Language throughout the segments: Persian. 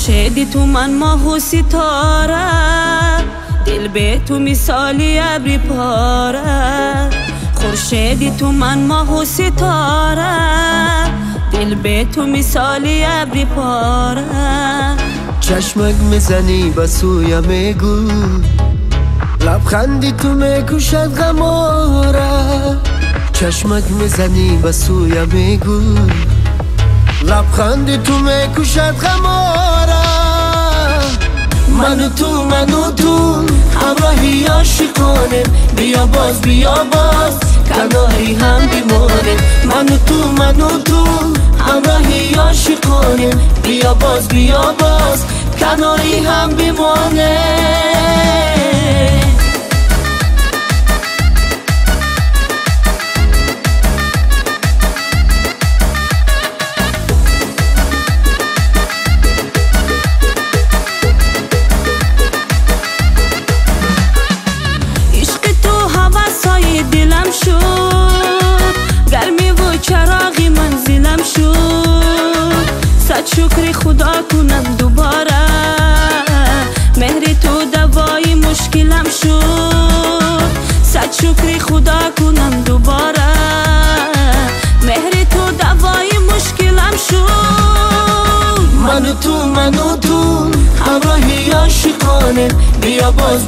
خورشیدی تو من ماه و ستاره، دل به تو مثالی ابری پاره. خورشیدی تو من ماه و ستاره، دل به تو مثالی ابری پاره. چشمک میزنی به سویم میگو، لبخندی تو میکشد غماره. چشمک میزنی به سویم میگو، لبخندی تو میکشد غماره. منو تو همراهی عاشقانه، بیا باز کناری هم بیمانه. منو تو همراهی عاشقانه، بیا باز کناری هم بیمانه. دلم شد گرمی و چراغی منزلم شد. صد شکر خدا کنم دوباره، مهر تو دوای مشکلم شد. صد شکر خدا کنم دوباره، مهر تو دوای مشکلم شد. منو تو همراهی عاشقانه، بیا باز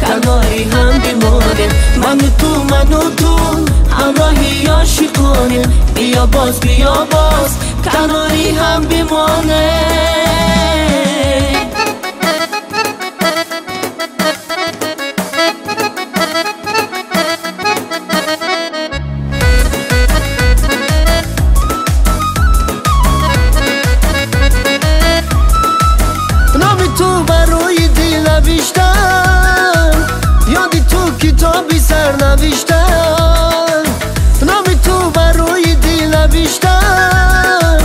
کناری هم بیمانه. منو تو همراهی عاشقانه، بیا باز کناری هم بیمانه. نام تو برای دل نوشتم، یادی تو کتابی سر نوشتم. نام تو برای دل نوشتم،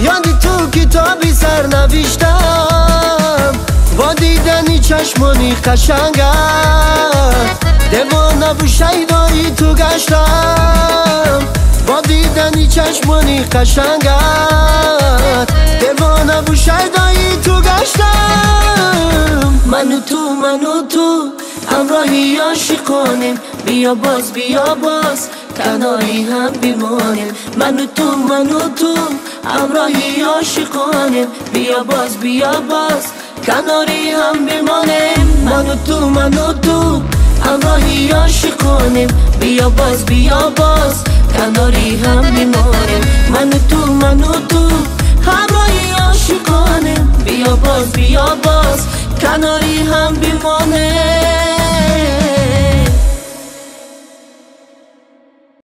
یادی تو کتابی سر نوشتم. با دیدنی چشمانی قشنگت، دیوانه و شیدایی تو گشتم. با دیدنی چشمانی قشنگت، دیوانه و شیدایی تو گشتم. منو تو همراهی عاشقانیم، بیا باز کناری هم بیمانیم. منو تو همراهی عاشقانیم، بیا باز کناری هم بیمانیم. منو تو همراهی عاشقانیم، بیا باز کناری هم بیمانیم. منو تو همراهی عاشقانیم، بیا باز کناری هم بیمانیم.